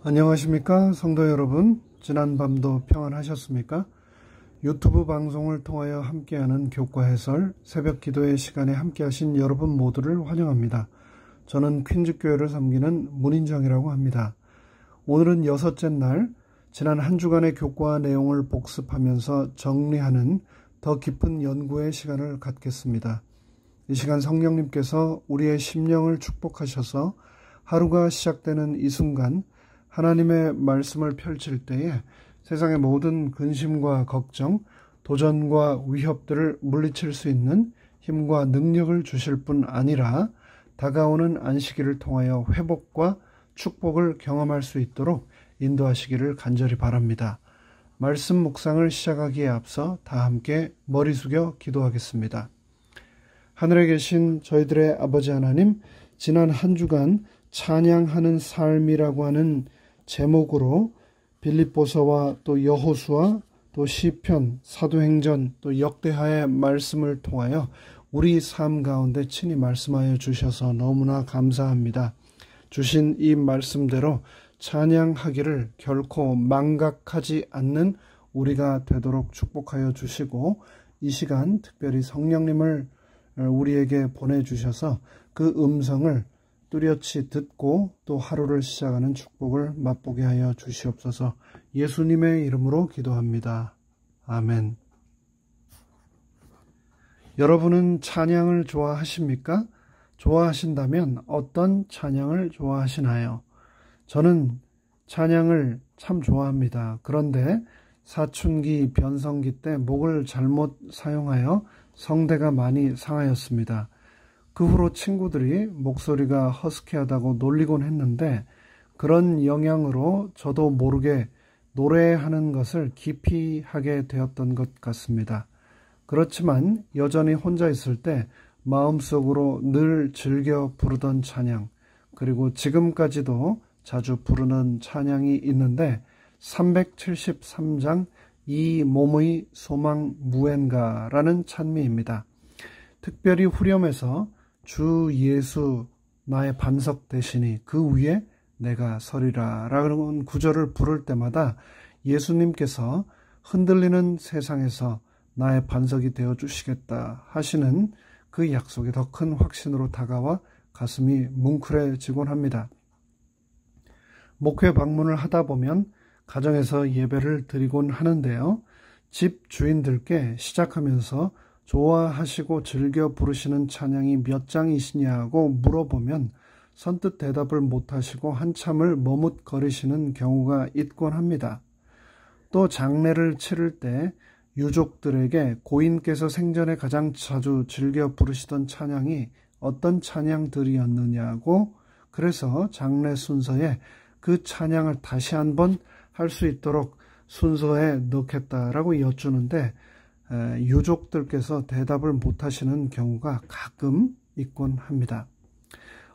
안녕하십니까 성도 여러분, 지난밤도 평안하셨습니까? 유튜브 방송을 통하여 함께하는 교과 해설 새벽 기도의 시간에 함께하신 여러분 모두를 환영합니다. 저는 퀸즈교회를 섬기는 문인정이라고 합니다. 오늘은 여섯째 날, 지난 한 주간의 교과 내용을 복습하면서 정리하는 더 깊은 연구의 시간을 갖겠습니다. 이 시간 성령님께서 우리의 심령을 축복하셔서 하루가 시작되는 이 순간 하나님의 말씀을 펼칠 때에 세상의 모든 근심과 걱정, 도전과 위협들을 물리칠 수 있는 힘과 능력을 주실 뿐 아니라 다가오는 안식일을 통하여 회복과 축복을 경험할 수 있도록 인도하시기를 간절히 바랍니다. 말씀 묵상을 시작하기에 앞서 다 함께 머리 숙여 기도하겠습니다. 하늘에 계신 저희들의 아버지 하나님, 지난 한 주간 찬양하는 삶이라고 하는 제목으로 빌립보서와 또 여호수아, 또 시편, 사도행전, 또 역대하의 말씀을 통하여 우리 삶 가운데 친히 말씀하여 주셔서 너무나 감사합니다. 주신 이 말씀대로 찬양하기를 결코 망각하지 않는 우리가 되도록 축복하여 주시고, 이 시간 특별히 성령님을 우리에게 보내주셔서 그 음성을 뚜렷이 듣고 또 하루를 시작하는 축복을 맛보게 하여 주시옵소서. 예수님의 이름으로 기도합니다. 아멘. 여러분은 찬양을 좋아하십니까? 좋아하신다면 어떤 찬양을 좋아하시나요? 저는 찬양을 참 좋아합니다. 그런데 사춘기, 변성기 때 목을 잘못 사용하여 성대가 많이 상하였습니다. 그 후로 친구들이 목소리가 허스키하다고 놀리곤 했는데, 그런 영향으로 저도 모르게 노래하는 것을 기피하게 되었던 것 같습니다. 그렇지만 여전히 혼자 있을 때 마음속으로 늘 즐겨 부르던 찬양, 그리고 지금까지도 자주 부르는 찬양이 있는데 373장 이 몸의 소망 무엔가라는 찬미입니다. 특별히 후렴에서 주 예수 나의 반석 되시니 그 위에 내가 서리라 라는 구절을 부를 때마다 예수님께서 흔들리는 세상에서 나의 반석이 되어주시겠다 하시는 그 약속이 더 큰 확신으로 다가와 가슴이 뭉클해지곤 합니다. 목회 방문을 하다 보면 가정에서 예배를 드리곤 하는데요. 집 주인들께 시작하면서 좋아하시고 즐겨 부르시는 찬양이 몇 장이시냐고 물어보면 선뜻 대답을 못하시고 한참을 머뭇거리시는 경우가 있곤 합니다. 또 장례를 치를 때 유족들에게 고인께서 생전에 가장 자주 즐겨 부르시던 찬양이 어떤 찬양들이었느냐고, 그래서 장례 순서에 그 찬양을 다시 한번 할 수 있도록 순서에 넣겠다라고 여쭈는데 유족들께서 대답을 못하시는 경우가 가끔 있곤 합니다.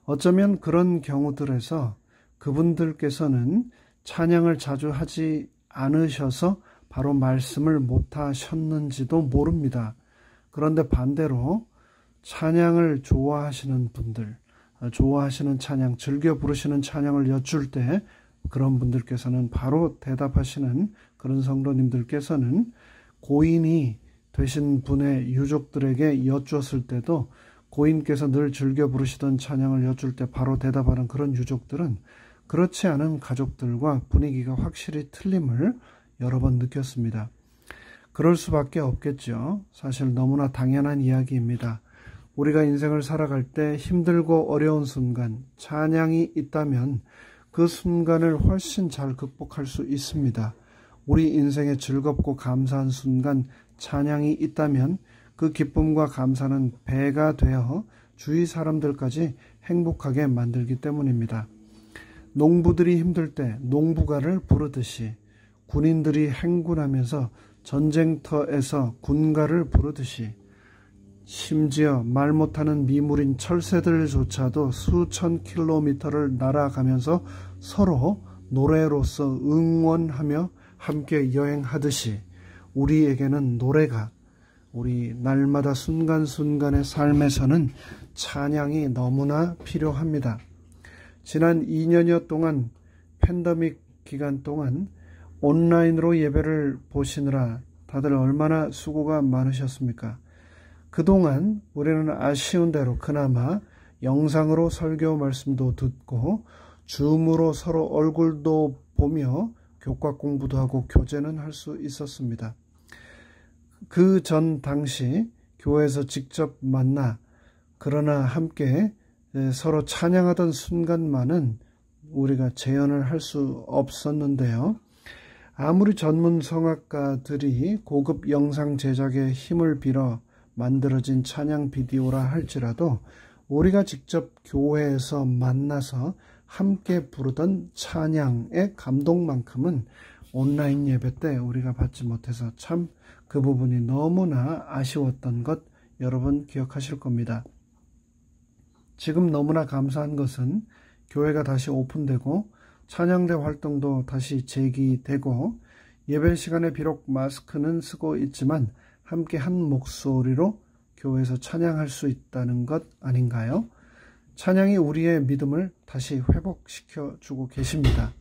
어쩌면 그런 경우들에서 그분들께서는 찬양을 자주 하지 않으셔서 바로 말씀을 못하셨는지도 모릅니다. 그런데 반대로 찬양을 좋아하시는 분들, 좋아하시는 찬양, 즐겨 부르시는 찬양을 여쭐 때 그런 분들께서는 바로 대답하시는 그런 성도님들께서는 고인이 되신 분의 유족들에게 여쭈었을 때도 고인께서 늘 즐겨 부르시던 찬양을 여쭐 때 바로 대답하는 그런 유족들은 그렇지 않은 가족들과 분위기가 확실히 틀림을 여러 번 느꼈습니다. 그럴 수밖에 없겠죠. 사실 너무나 당연한 이야기입니다. 우리가 인생을 살아갈 때 힘들고 어려운 순간, 찬양이 있다면 그 순간을 훨씬 잘 극복할 수 있습니다. 우리 인생에 즐겁고 감사한 순간 찬양이 있다면 그 기쁨과 감사는 배가 되어 주위 사람들까지 행복하게 만들기 때문입니다. 농부들이 힘들 때 농부가를 부르듯이, 군인들이 행군하면서 전쟁터에서 군가를 부르듯이, 심지어 말 못하는 미물인 철새들조차도 수천 킬로미터를 날아가면서 서로 노래로서 응원하며 함께 여행하듯이 우리에게는 노래가, 우리 날마다 순간순간의 삶에서는 찬양이 너무나 필요합니다. 지난 2년여 동안 팬데믹 기간 동안 온라인으로 예배를 보시느라 다들 얼마나 수고가 많으셨습니까? 그동안 우리는 아쉬운 대로 그나마 영상으로 설교 말씀도 듣고 줌으로 서로 얼굴도 보며 교과 공부도 하고 교제는 할 수 있었습니다. 그 전 당시 교회에서 직접 만나 그러나 함께 서로 찬양하던 순간만은 우리가 재현을 할 수 없었는데요. 아무리 전문 성악가들이 고급 영상 제작에 힘을 빌어 만들어진 찬양 비디오라 할지라도 우리가 직접 교회에서 만나서 함께 부르던 찬양의 감동만큼은 온라인 예배 때 우리가 받지 못해서 참 그 부분이 너무나 아쉬웠던 것 여러분 기억하실 겁니다. 지금 너무나 감사한 것은 교회가 다시 오픈되고 찬양대 활동도 다시 재기되고 예배 시간에 비록 마스크는 쓰고 있지만 함께 한 목소리로 교회에서 찬양할 수 있다는 것 아닌가요? 찬양이 우리의 믿음을 다시 회복시켜 주고 계십니다.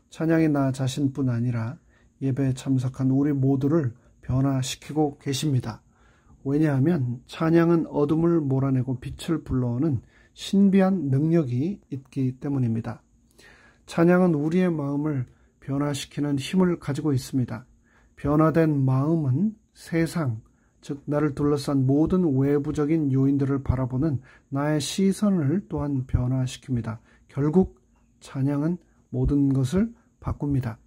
찬양이 나 자신뿐 아니라 예배에 참석한 우리 모두를 변화시키고 계십니다. 왜냐하면 찬양은 어둠을 몰아내고 빛을 불러오는 신비한 능력이 있기 때문입니다. 찬양은 우리의 마음을 변화시키는 힘을 가지고 있습니다. 변화된 마음은 세상, 즉 나를 둘러싼 모든 외부적인 요인들을 바라보는 나의 시선을 또한 변화시킵니다. 결국 찬양은 모든 것을 바꿉니다.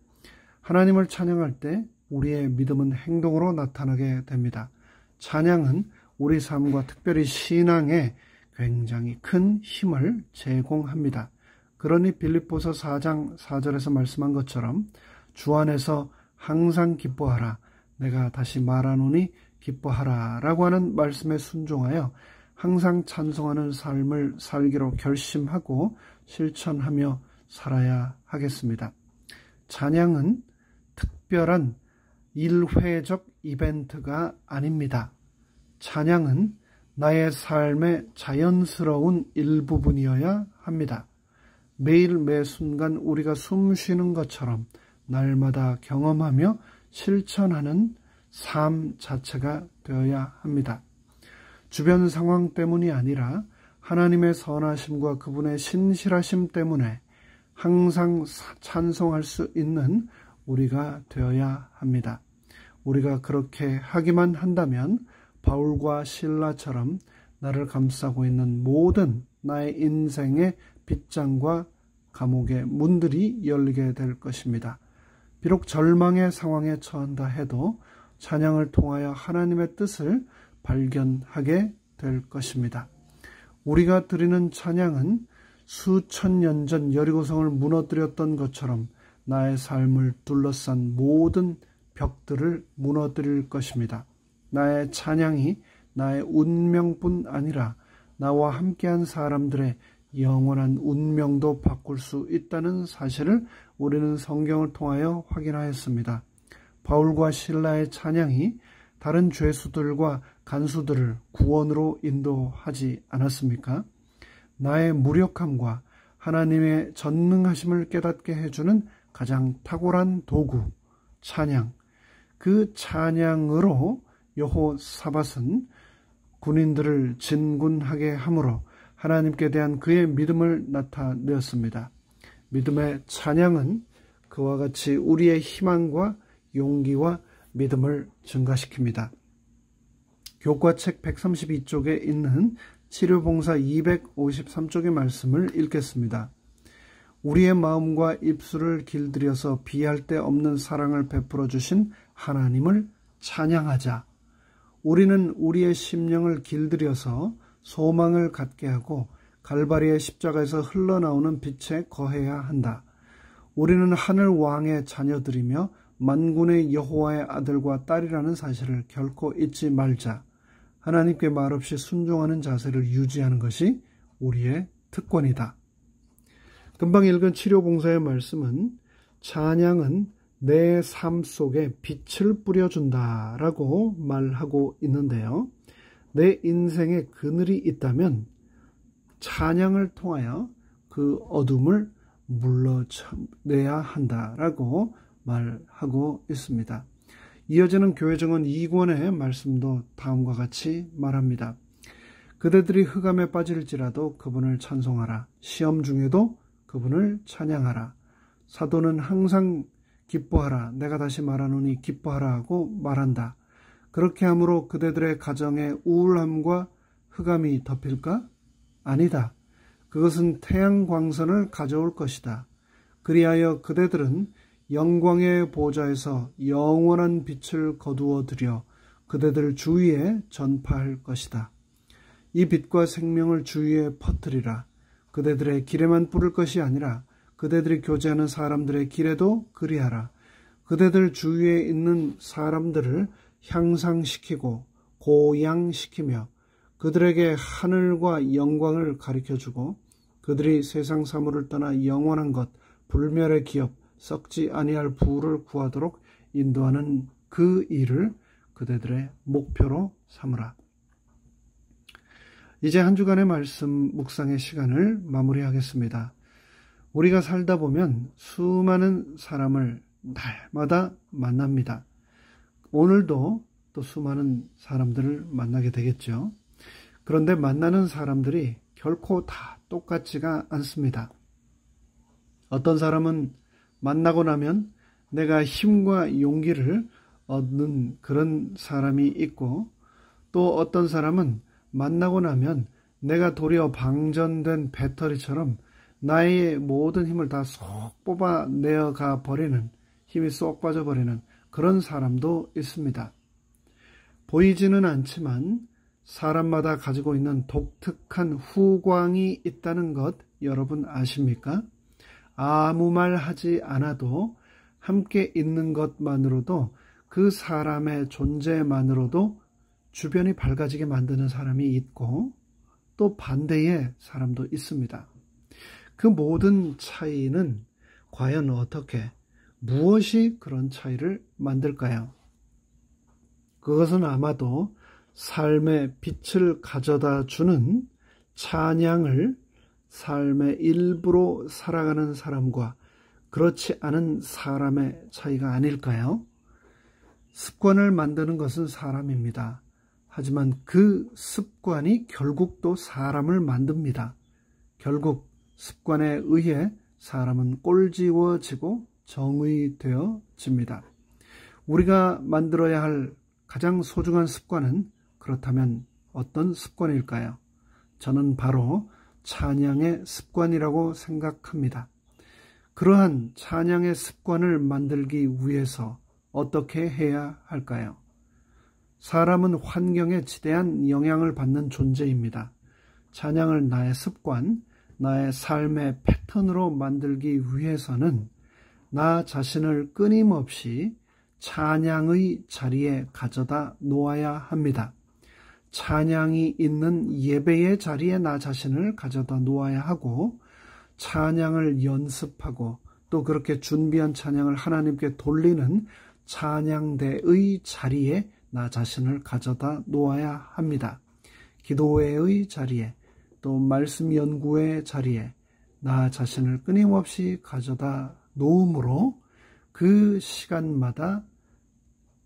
하나님을 찬양할 때 우리의 믿음은 행동으로 나타나게 됩니다. 찬양은 우리 삶과 특별히 신앙에 굉장히 큰 힘을 제공합니다. 그러니 빌립보서 4장 4절에서 말씀한 것처럼 주 안에서 항상 기뻐하라. 내가 다시 말하노니 기뻐하라 라고 하는 말씀에 순종하여 항상 찬송하는 삶을 살기로 결심하고 실천하며 살아야 하겠습니다. 찬양은 특별한 일회적 이벤트가 아닙니다. 찬양은 나의 삶의 자연스러운 일부분이어야 합니다. 매일 매 순간 우리가 숨 쉬는 것처럼 날마다 경험하며 실천하는 삶 자체가 되어야 합니다. 주변 상황 때문이 아니라 하나님의 선하심과 그분의 신실하심 때문에 항상 찬송할 수 있는 우리가 되어야 합니다. 우리가 그렇게 하기만 한다면 바울과 실라처럼 나를 감싸고 있는 모든 나의 인생의 빗장과 감옥의 문들이 열리게 될 것입니다. 비록 절망의 상황에 처한다 해도 찬양을 통하여 하나님의 뜻을 발견하게 될 것입니다. 우리가 드리는 찬양은 수천 년 전 여리고성을 무너뜨렸던 것처럼 나의 삶을 둘러싼 모든 벽들을 무너뜨릴 것입니다. 나의 찬양이 나의 운명뿐 아니라 나와 함께한 사람들의 영원한 운명도 바꿀 수 있다는 사실을 우리는 성경을 통하여 확인하였습니다. 바울과 실라의 찬양이 다른 죄수들과 간수들을 구원으로 인도하지 않았습니까? 나의 무력함과 하나님의 전능하심을 깨닫게 해주는 가장 탁월한 도구, 찬양. 그 찬양으로 여호사밧은 군인들을 진군하게 함으로 하나님께 대한 그의 믿음을 나타내었습니다. 믿음의 찬양은 그와 같이 우리의 희망과 용기와 믿음을 증가시킵니다. 교과책 132쪽에 있는 치료봉사 253쪽의 말씀을 읽겠습니다. 우리의 마음과 입술을 길들여서 비할 데 없는 사랑을 베풀어 주신 하나님을 찬양하자. 우리는 우리의 심령을 길들여서 소망을 갖게 하고 갈바리의 십자가에서 흘러나오는 빛에 거해야 한다. 우리는 하늘 왕의 자녀들이며 만군의 여호와의 아들과 딸이라는 사실을 결코 잊지 말자. 하나님께 말없이 순종하는 자세를 유지하는 것이 우리의 특권이다. 금방 읽은 치료봉사의 말씀은 찬양은 내 삶 속에 빛을 뿌려준다 라고 말하고 있는데요. 내 인생에 그늘이 있다면 찬양을 통하여 그 어둠을 물러내야 한다라고 말하고 있습니다. 이어지는 교회정원 2권의 말씀도 다음과 같이 말합니다. 그대들이 흑암에 빠질지라도 그분을 찬송하라. 시험 중에도 그분을 찬양하라. 사도는 항상 기뻐하라. 내가 다시 말하노니 기뻐하라 하고 말한다. 그렇게 함으로 그대들의 가정에 우울함과 흑암이 덮일까? 아니다. 그것은 태양광선을 가져올 것이다. 그리하여 그대들은 영광의 보좌에서 영원한 빛을 거두어 들여 그대들 주위에 전파할 것이다. 이 빛과 생명을 주위에 퍼뜨리라. 그대들의 길에만 뿌릴 것이 아니라 그대들이 교제하는 사람들의 길에도 그리하라. 그대들 주위에 있는 사람들을 향상시키고 고양시키며 그들에게 하늘과 영광을 가르쳐주고 그들이 세상 사물을 떠나 영원한 것, 불멸의 기업, 썩지 아니할 부를 구하도록 인도하는 그 일을 그대들의 목표로 삼으라. 이제 한 주간의 말씀 묵상의 시간을 마무리하겠습니다. 우리가 살다 보면 수많은 사람을 날마다 만납니다. 오늘도 또 수많은 사람들을 만나게 되겠죠. 그런데 만나는 사람들이 결코 다 똑같지가 않습니다. 어떤 사람은 만나고 나면 내가 힘과 용기를 얻는 그런 사람이 있고, 또 어떤 사람은 만나고 나면 내가 도리어 방전된 배터리처럼 나의 모든 힘을 다 쏙 뽑아내어가 버리는, 힘이 쏙 빠져버리는 그런 사람도 있습니다. 보이지는 않지만 사람마다 가지고 있는 독특한 후광이 있다는 것 여러분 아십니까? 아무 말 하지 않아도 함께 있는 것만으로도 그 사람의 존재만으로도 주변이 밝아지게 만드는 사람이 있고, 또 반대의 사람도 있습니다. 그 모든 차이는 과연 어떻게, 무엇이 그런 차이를 만들까요? 그것은 아마도 삶의 빛을 가져다 주는 찬양을 삶의 일부로 살아가는 사람과 그렇지 않은 사람의 차이가 아닐까요? 습관을 만드는 것은 사람입니다. 하지만 그 습관이 결국 또 사람을 만듭니다. 결국 습관에 의해 사람은 꼴지워지고 정의되어집니다. 우리가 만들어야 할 가장 소중한 습관은 그렇다면 어떤 습관일까요? 저는 바로 찬양의 습관이라고 생각합니다. 그러한 찬양의 습관을 만들기 위해서 어떻게 해야 할까요? 사람은 환경에 지대한 영향을 받는 존재입니다. 찬양을 나의 습관, 나의 삶의 패턴으로 만들기 위해서는 나 자신을 끊임없이 찬양의 자리에 가져다 놓아야 합니다. 찬양이 있는 예배의 자리에 나 자신을 가져다 놓아야 하고, 찬양을 연습하고 또 그렇게 준비한 찬양을 하나님께 돌리는 찬양대의 자리에 나 자신을 가져다 놓아야 합니다. 기도회의 자리에, 또 말씀 연구의 자리에 나 자신을 끊임없이 가져다 놓음으로 그 시간마다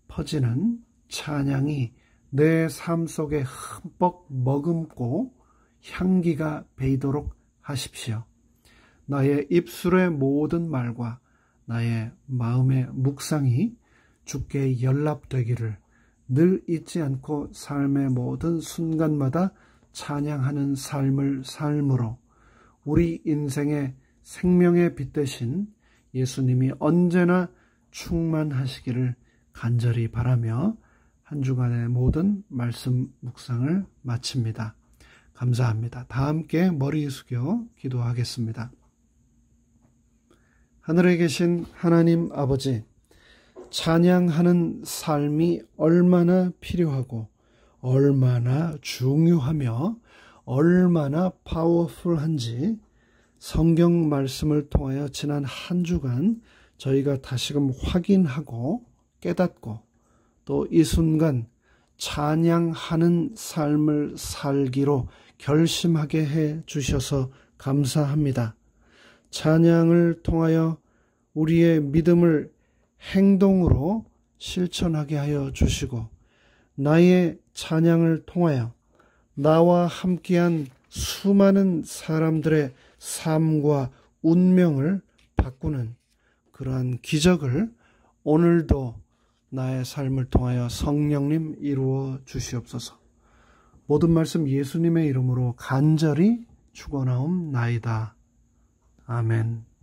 퍼지는 찬양이 내 삶 속에 흠뻑 머금고 향기가 배이도록 하십시오. 나의 입술의 모든 말과 나의 마음의 묵상이 주께 연락되기를 늘 잊지 않고 삶의 모든 순간마다 찬양하는 삶을 삶으로 우리 인생의 생명의 빛 되신 예수님이 언제나 충만하시기를 간절히 바라며 한 주간의 모든 말씀 묵상을 마칩니다. 감사합니다. 다 함께 머리 숙여 기도하겠습니다. 하늘에 계신 하나님 아버지, 찬양하는 삶이 얼마나 필요하고 얼마나 중요하며 얼마나 파워풀한지 성경 말씀을 통하여 지난 한 주간 저희가 다시금 확인하고 깨닫고 또 이 순간 찬양하는 삶을 살기로 결심하게 해 주셔서 감사합니다. 찬양을 통하여 우리의 믿음을 행동으로 실천하게 하여 주시고, 나의 찬양을 통하여 나와 함께한 수많은 사람들의 삶과 운명을 바꾸는 그러한 기적을 오늘도 나의 삶을 통하여 성령님 이루어 주시옵소서. 모든 말씀 예수님의 이름으로 간절히 축원하옵나이다. 아멘.